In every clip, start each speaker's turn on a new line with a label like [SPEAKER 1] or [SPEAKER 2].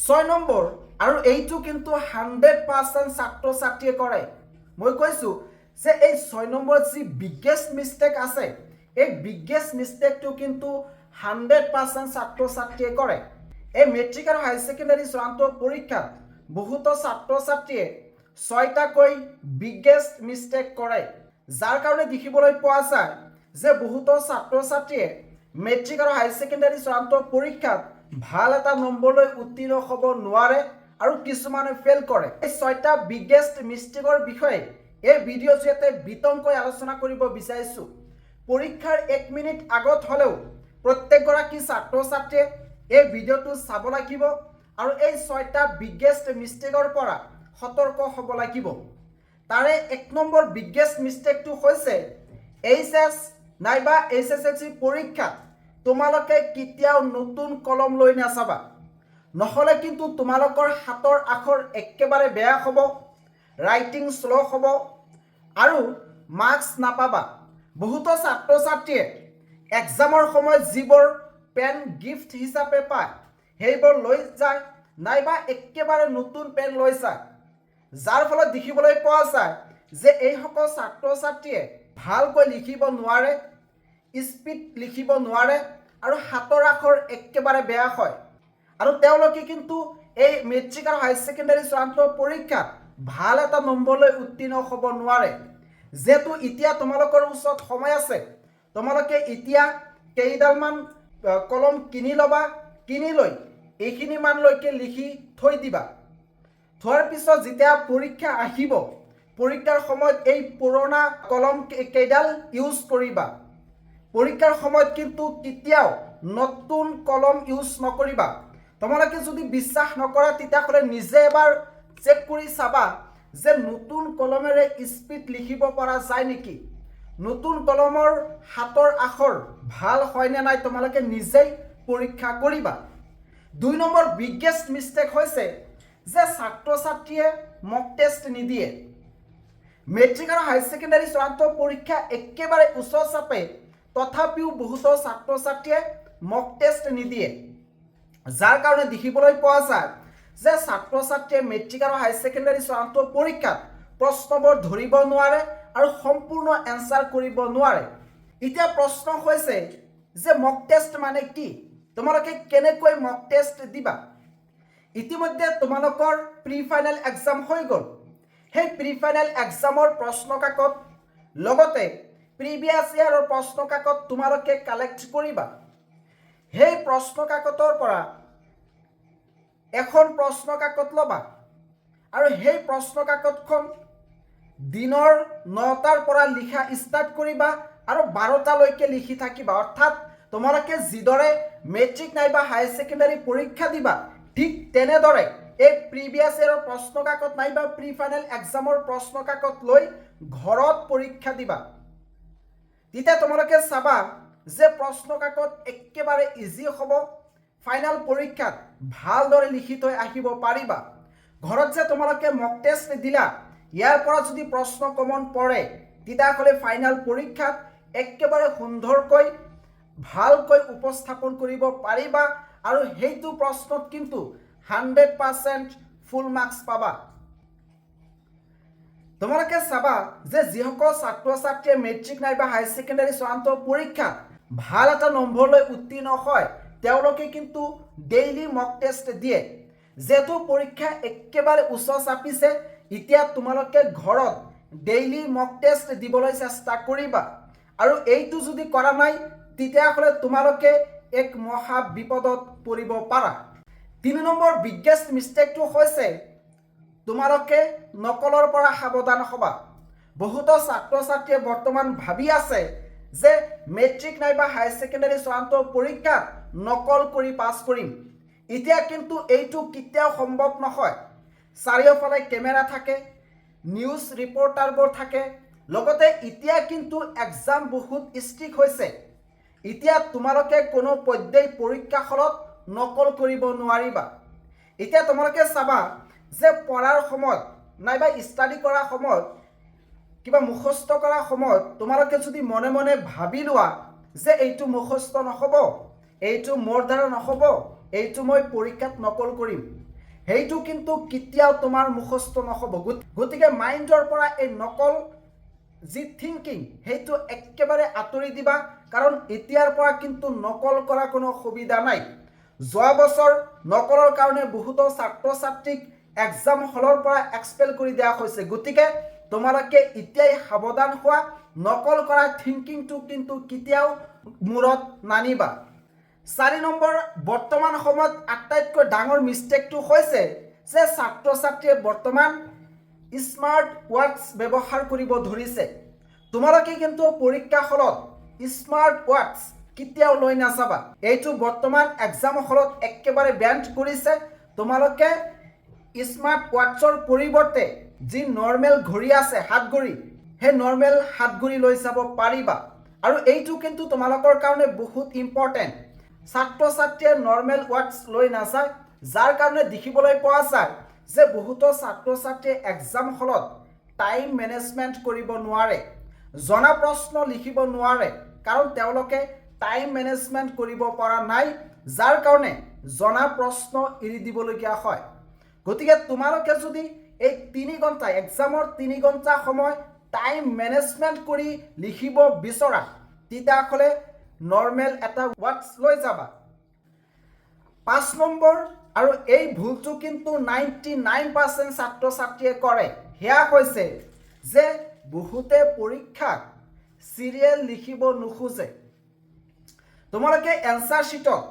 [SPEAKER 1] 6 number আৰু এইটো কিন্তু 100% ছাত্ৰ ছাত্ৰীয়ে কৰে। মই কৈছোঁ যে এই 6 নম্বৰ যি বিগেষ্ট মিষ্টেক আছে, এই বিগেষ্ট মিষ্টেকটো কিন্তু 100% ছাত্ৰ ছাত্ৰীয়ে কৰে। এই মেট্ৰিক আৰু হায়াৰ ছেকেণ্ডাৰী চূড়ান্ত পৰীক্ষাত বহুতো ছাত্ৰ ছাত্ৰীয়ে 6টাকৈ বিগেষ্ট মিষ্টেক কৰে, যাৰ কাৰণে দেখিবলৈ পোৱা যায় যে বহুতো ছাত্ৰ ছাত্ৰীয়ে মেট্ৰিক আৰু হায়াৰ ছেকেণ্ডাৰী চূড়ান্ত পৰীক্ষাত ভাল এটা নম্বৰলৈ উত্তীৰ্ণ হ'ব নোৱাৰে আৰু কিছুমানে ফেল কৰে। এই 6টা বিগেষ্ট মিষ্টেকৰ বিষয়ে এই ভিডিঅ'ৰ জৰিয়তে বিতংকৈ আলোচনা কৰিব বিচাৰিছোঁ। পৰীক্ষাৰ 1 মিনিট আগত হ'লেও প্ৰত্যেকগৰাকী ছাত্ৰ ছাত্ৰীয়ে এই ভিডিঅ'টো চাব লাগিব আৰু এই 6টা বিগেষ্ট মিষ্টেকৰ পৰা সতৰ্ক হ'ব লাগিব। তাৰে 1 নম্বৰ বিগেষ্ট মিষ্টেকটো হৈছে এইচএছ নাইবা এইচএছএলচি পৰীক্ষাত তোমালোকে কেতিয়াও নতুন কলম লৈ নাচাবা, নহ'লে কিন্তু তোমালোকৰ হাতৰ আখৰ একেবাৰে বেয়া হ'ব, ৰাইটিং শ্ল' হ'ব আৰু মাৰ্কছ নাপাবা। বহুতো ছাত্ৰ ছাত্ৰীয়ে এক্সামৰ সময়ত যিবোৰ পেন গিফ্ট হিচাপে পায় সেইবোৰ লৈ যায় নাইবা একেবাৰে নতুন পেন লৈ যায়, যাৰ ফলত দেখিবলৈ পোৱা যায় যে এইসকল ছাত্ৰ ছাত্ৰীয়ে ভালকৈ লিখিব নোৱাৰে, স্পীড লিখিব নোৱাৰে আৰু হাতৰ আখৰ একেবাৰে বেয়া হয় আৰু তেওঁলোকে কিন্তু এই মেট্ৰিক আৰু হায়াৰ ছেকেণ্ডাৰী চূড়ান্ত পৰীক্ষাত ভাল এটা নম্বৰলৈ উত্তীৰ্ণ হ'ব নোৱাৰে। যেহেতু এতিয়া তোমালোকৰ ওচৰত সময় আছে, তোমালোকে এতিয়া কেইডালমান কলম কিনি ল'বা, কিনি লৈ এইখিনি মানলৈকে লিখি থৈ দিবা। থোৱাৰ পিছত যেতিয়া পৰীক্ষা আহিব, পৰীক্ষাৰ সময়ত এই পুৰণা কলম কেইডাল ইউজ কৰিবা। পৰীক্ষাৰ সময়ত কিন্তু কেতিয়াও নতুন কলম ইউজ নকৰিবা। তোমালোকে যদি বিশ্বাস নকৰা তেতিয়াহ'লে নিজে এবাৰ চেক কৰি চাবা যে নতুন কলমেৰে স্পীড লিখিব পৰা যায় নেকি, নতুন কলমৰ হাতৰ আখৰ ভাল হয়নে নাই তোমালোকে নিজেই পৰীক্ষা কৰিবা। 2 নম্বৰ বিগেষ্ট মিষ্টেক হৈছে যে ছাত্ৰ ছাত্ৰীয়ে মক টেষ্ট নিদিয়ে। মেট্ৰিক আৰু হায়াৰ ছেকেণ্ডাৰী চূড়ান্ত পৰীক্ষা একেবাৰে ওচৰ চাপে, তথাপিও বহুতো ছাত্ৰ ছাত্ৰীয়ে মক টেষ্ট নিদিয়ে, যাৰ কাৰণে দেখিবলৈ পোৱা যায় যে ছাত্ৰ ছাত্ৰীয়ে মেট্ৰিক আৰু হায়াৰ ছেকেণ্ডাৰী চূড়ান্ত পৰীক্ষাত প্ৰশ্নবোৰ ধৰিব নোৱাৰে আৰু সম্পূৰ্ণ এনচাৰ কৰিব নোৱাৰে। এতিয়া প্ৰশ্ন হৈছে যে মক টেষ্ট মানে কি, তোমালোকে কেনেকৈ মক টেষ্ট দিবা। ইতিমধ্যে তোমালোকৰ প্ৰি ফাইনেল এক্সাম হৈ গ'ল। সেই প্ৰি ফাইনেল এক্সামৰ প্ৰশ্ন কাকত লগতে প্ৰিভিয়াছ ইয়াৰৰ প্ৰশ্ন কাকত তোমালোকে কালেক্ট কৰিবা। সেই প্ৰশ্ন কাকতৰ পৰা এখন প্ৰশ্ন কাকত ল'বা আৰু সেই প্ৰশ্ন কাকতখন দিনৰ 9টাৰ পৰা লিখা ষ্টাৰ্ট কৰিবা আৰু 12টালৈকে লিখি থাকিবা। অৰ্থাৎ তোমালোকে যিদৰে মেট্ৰিক নাইবা হায়াৰ ছেকেণ্ডাৰী পৰীক্ষা দিবা, ঠিক তেনেদৰে এই প্ৰিভিয়াছ ইয়াৰৰ প্ৰশ্ন কাকত নাইবা প্ৰি ফাইনেল এক্সামৰ প্ৰশ্ন কাকত লৈ ঘৰত পৰীক্ষা দিবা। তেতিয়া তোমালোকে চাবা যে প্ৰশ্ন কাকত একেবাৰে ইজি হ'ব, ফাইনেল পৰীক্ষাত ভালদৰে লিখি থৈ আহিব পাৰিবা। ঘৰত যে তোমালোকে মক টেষ্ট দিলা, ইয়াৰ পৰা যদি প্ৰশ্ন কমন পৰে তেতিয়াহ'লে ফাইনেল পৰীক্ষাত একেবাৰে সুন্দৰকৈ ভালকৈ উপস্থাপন কৰিব পাৰিবা আৰু সেইটো প্ৰশ্নত কিন্তু 100% ফুল মাৰ্কছ পাবা। তোমালোকে চাবা যে যিসকল ছাত্ৰ ছাত্ৰীয়ে মেট্ৰিক নাইবা হায়াৰ ছেকেণ্ডাৰী চূড়ান্ত পৰীক্ষাত ভাল এটা নম্বৰলৈ উত্তীৰ্ণ হয়, তেওঁলোকে কিন্তু ডেইলি মক টেষ্ট দিয়ে। যেহেতু পৰীক্ষা একেবাৰে ওচৰ চাপিছে, এতিয়া তোমালোকে ঘৰত ডেইলি মক টেষ্ট দিবলৈ চেষ্টা কৰিবা আৰু এইটো যদি কৰা নাই তেতিয়াহ'লে তোমালোকে এক মহা বিপদত পৰিব পাৰা। 3 নম্বৰ বিগেষ্ট মিষ্টেকটো হৈছে তোমালোকে নকলৰ পৰা সাৱধান হ'বা। বহুতো ছাত্ৰ ছাত্ৰীয়ে বৰ্তমান ভাবি আছে যে মেট্ৰিক নাইবা হায়াৰ ছেকেণ্ডাৰী চূড়ান্ত পৰীক্ষাত নকল কৰি পাছ কৰিম। এতিয়া কিন্তু এইটো কেতিয়াও সম্ভৱ নহয়। চাৰিওফালে কেমেৰা থাকে, নিউজ ৰিপৰ্টাৰবোৰ থাকে, লগতে এতিয়া কিন্তু এক্সাম বহুত ষ্ট্ৰিক্ট হৈছে। এতিয়া তোমালোকে কোনো পৰ্যায় পৰীক্ষা হলত নকল কৰিব নোৱাৰিবা। এতিয়া তোমালোকে চাবা যে পঢ়াৰ সময়ত নাইবা ষ্টাডি কৰাৰ সময়ত কিবা মুখস্থ কৰাৰ সময়ত তোমালোকে যদি মনে মনে ভাবি লোৱা যে এইটো মুখস্থ নহ'ব, এইটো মোৰ দ্বাৰা নহ'ব, এইটো মই পৰীক্ষাত নকল কৰিম সেইটো কিন্তু কেতিয়াও তোমাৰ মুখস্থ নহ'ব গতিকে মাইণ্ডৰ পৰা এই নকল যি থিংকিং সেইটো একেবাৰে আঁতৰি দিবা কাৰণ এতিয়াৰ পৰা কিন্তু নকল কৰা কোনো সুবিধা নাই যোৱা বছৰ নকলৰ কাৰণে বহুতো ছাত্ৰ ছাত্ৰীক এক্সাম হলৰ পৰা এক্সপেল কৰি দিয়া হৈছে গতিকে তোমালোকে এতিয়াই সাৱধান হোৱা নকল কৰা থিংকিংটো কিন্তু কেতিয়াও মূৰত নানিবা 4 নম্বৰ বৰ্তমান সময়ত আটাইতকৈ ডাঙৰ মিষ্টেকটো হৈছে যে ছাত্ৰ ছাত্ৰীয়ে বৰ্তমান স্মাৰ্ট ওৱাচ ব্যৱহাৰ কৰিব ধৰিছে তোমালোকে কিন্তু পৰীক্ষা হলত স্মাৰ্ট ওৱাচ কেতিয়াও লৈ নাযাবা এইটো বৰ্তমান এক্সাম হলত একেবাৰে বেন কৰিছে তোমালোকে স্মাৰ্ট ওৱাচৰ পৰিৱৰ্তে যি নৰ্মেল ঘড়ী আছে হাতঘড়ী সেই নৰ্মেল হাতঘড়ী লৈ যাব পাৰিবা আৰু এইটো কিন্তু তোমালোকৰ কাৰণে বহুত ইম্পৰ্টেণ্ট ছাত্ৰ ছাত্ৰীয়ে নৰ্মেল ওৱাচ লৈ নাযায় যাৰ কাৰণে দেখিবলৈ পোৱা যায় যে বহুতো ছাত্ৰ ছাত্ৰীয়ে এক্সাম হলত টাইম মেনেজমেণ্ট কৰিব নোৱাৰে জনা প্ৰশ্ন লিখিব নোৱাৰে কাৰণ তেওঁলোকে টাইম মেনেজমেণ্ট কৰিব পৰা নাই যাৰ কাৰণে জনা প্ৰশ্ন এৰি দিবলগীয়া হয় গতিকে তোমালোকে যদি এই 3 ঘণ্টা এক্সামৰ 3 ঘণ্টা সময় টাইম মেনেজমেণ্ট কৰি লিখিব বিচৰা তেতিয়াহ'লে নৰ্মেল এটা ওৱাচ লৈ যাবা 5 নম্বৰ আৰু এই ভুলটো কিন্তু 99% ছাত্ৰ ছাত্ৰীয়ে কৰে হেয়া হৈছে যে বহুতে পৰীক্ষাত সিৰিয়েল লিখিব নোখোজে তোমালোকে এনসাৰ শিটত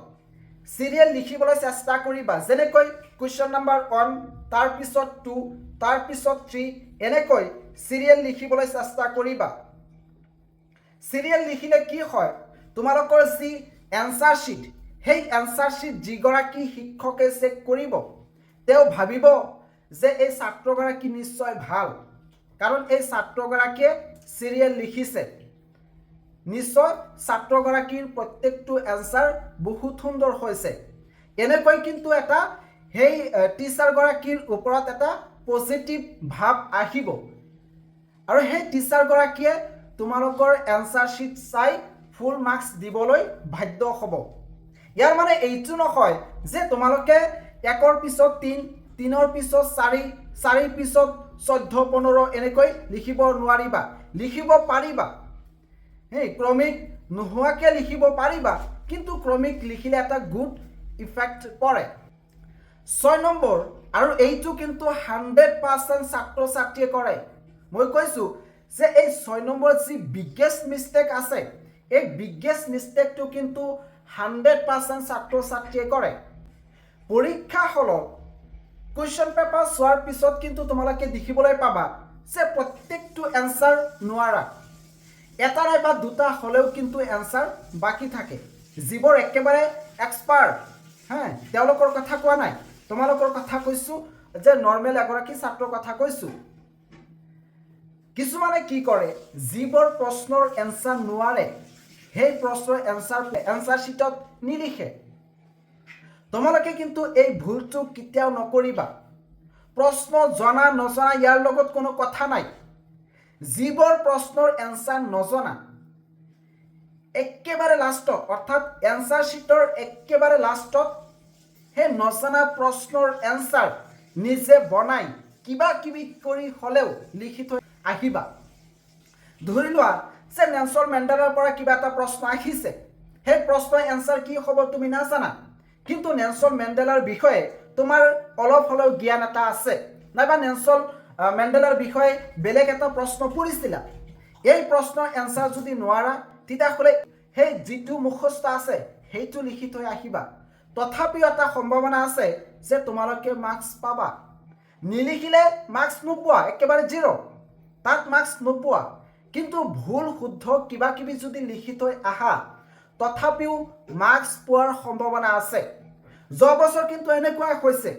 [SPEAKER 1] সিৰিয়েল লিখিবলৈ চেষ্টা কৰিবা যেনেকৈ কুৱেশ্যন নম্বৰ 1 তাৰ পিছত 2 তাৰ পিছত 3 এনেকৈ সিৰিয়েল লিখিবলৈ চেষ্টা কৰিবা সিৰিয়েল লিখিলে কি হয় তোমালোকৰ যি এনসাৰ শিট সেই এনসাৰ শিট যিগৰাকী শিক্ষকে চেক কৰিব তেওঁ ভাবিব যে এই ছাত্ৰগৰাকী নিশ্চয় ভাল কাৰণ এই ছাত্ৰগৰাকীয়ে সিৰিয়েল লিখিছে নিশ্চয় ছাত্ৰগৰাকীৰ প্ৰত্যেকটো এনসাৰ বহুত সুন্দৰ হৈছে এনেকৈ কিন্তু এটা সেই টিচাৰগৰাকীৰ ওপৰত এটা পজিটিভ ভাৱ আহিব আৰু সেই টিচাৰগৰাকীয়ে তোমালোকৰ এনসাৰ শিট চাই ফুল মাৰ্কস দিবলৈ বাধ্য হ'ব ইয়াৰ মানে এইটো নহয় যে তোমালোকে 1ৰ পিছত 3 3ৰ পিছত 4 4ৰ পিছত 14 15 এনেকৈ লিখিব নোৱাৰিবা লিখিব পাৰিবা এই ক্ৰমিক নোহোৱাকৈ লিখিব পাৰিবা কিন্তু ক্ৰমিক লিখিলে এটা গুড ইফেক্ট পৰে 6 নম্বৰ আৰু এইটো কিন্তু 100% ছাত্ৰ ছাত্ৰীয়ে কৰে মই কৈছো যে এই 6 নম্বৰ যি বিগেষ্ট মিষ্টেক আছে এই বিগেষ্ট মিষ্টেকটো কিন্তু 100% ছাত্ৰ ছাত্ৰীয়ে কৰে পৰীক্ষা হলত কুৱেশ্যন পেপাৰ চোৱাৰ পিছত কিন্তু তোমালোকে দেখিবলৈ পাবা যে প্ৰত্যেকটো এনসাৰ নোৱাৰা এটা নাইবা দুটা হলেও কিন্তু এনসাৰ বাকি থাকে যিবোৰ একেবাৰে এক্সপাৰ্ট হ্যাঁ তেওঁলোকৰ কথা কোৱা নাই তোমালোকৰ কথা কৈছো যে নৰ্মেল এগৰাকী ছাত্ৰৰ কথা কৈছো কিছুমানে কি কৰে যিবোৰ প্ৰশ্নৰ এনসাৰ নোৱাৰে সেই প্ৰশ্নৰ এনসাৰ শিটত নিলিখে তোমালোকে কিন্তু এই ভুলটো কেতিয়াও নকৰিবা প্ৰশ্ন জনা নজনা ইয়াৰ লগত কোনো কথা নাই যিবোৰ প্ৰশ্নৰ এনসাৰ নজনা একেবাৰে লাষ্টত অৰ্থাৎ এনসাৰ শিটৰ একেবাৰে লাষ্টত সেই নজনা প্ৰশ্নৰ এনসাৰ নিজে বনাই কিবা কিবি কৰি হলেও লিখি থৈ আহিবা ধৰি লোৱা যে নেলছন মেণ্ডেলাৰ পৰা কিবা এটা প্ৰশ্ন আহিছে সেই প্ৰশ্নৰ এনসাৰ কি হ'ব তুমি নাজানা কিন্তু নেলছন মেণ্ডেলাৰ বিষয়ে তোমাৰ অলপ হলেও জ্ঞান এটা আছে নাইবা নেলছন মেণ্ডেলাৰ বিষয়ে বেলেগ এটা প্ৰশ্ন পঢ়িছিলা এই প্ৰশ্নৰ এনসাৰ যদি নোৱাৰা তেতিয়াহ'লে সেই যিটো মুখস্থ আছে সেইটো লিখি থৈ আহিবা তথাপিও এটা সম্ভাৱনা আছে যে তোমালোকে মাৰ্কস পাবা নিলিখিলে মাৰ্কস নোপোৱা একেবাৰে 0 তাত মাৰ্কস নোপোৱা কিন্তু ভুল শুদ্ধ কিবা কিবি যদি লিখি থৈ আহা তথাপিও মাৰ্কস পোৱাৰ সম্ভাৱনা আছে যোৱা বছৰ কিন্তু এনেকুৱা হৈছে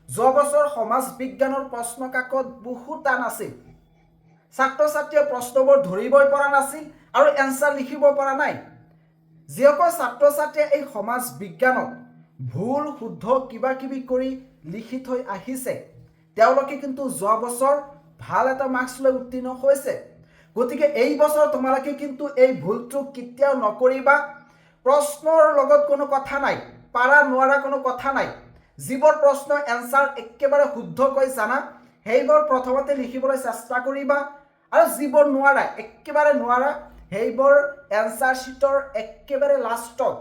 [SPEAKER 1] যোৱা বছৰ সমাজ বিজ্ঞানৰ প্ৰশ্ন কাকত বহুত টান আছিল ছাত্ৰ ছাত্ৰীয়ে প্ৰশ্নবোৰ ধৰিবই পৰা নাছিল আৰু এনসাৰ লিখিব পৰা নাই যিসকল ছাত্ৰ ছাত্ৰীয়ে এই সমাজ বিজ্ঞানত ভুল শুদ্ধ কিবা কিবি কৰি লিখি থৈ আহিছে তেওঁলোকে কিন্তু যোৱা বছৰ ভাল এটা মাৰ্কস লৈ উত্তীৰ্ণ হৈছে গতিকে এই বছৰ তোমালোকে কিন্তু এই ভুলটো কেতিয়াও নকৰিবা প্ৰশ্নৰ লগত কোনো কথা নাই পাৰা নোৱাৰা কোনো কথা নাই যিবোৰ প্ৰশ্ন এনসাৰ একেবাৰে শুদ্ধকৈ জানা সেইবোৰ প্ৰথমতে লিখিবলৈ চেষ্টা কৰিবা আৰু যিবোৰ নোৱাৰা একেবাৰে নোৱাৰা সেইবোৰ এনসাৰ শিটৰ একেবাৰে লাষ্টত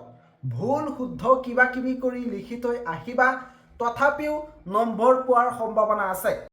[SPEAKER 1] ভুল শুদ্ধ কিবা কিবি কৰি লিখি থৈ আহিবা তথাপিও নম্বৰ পোৱাৰ সম্ভাৱনা আছে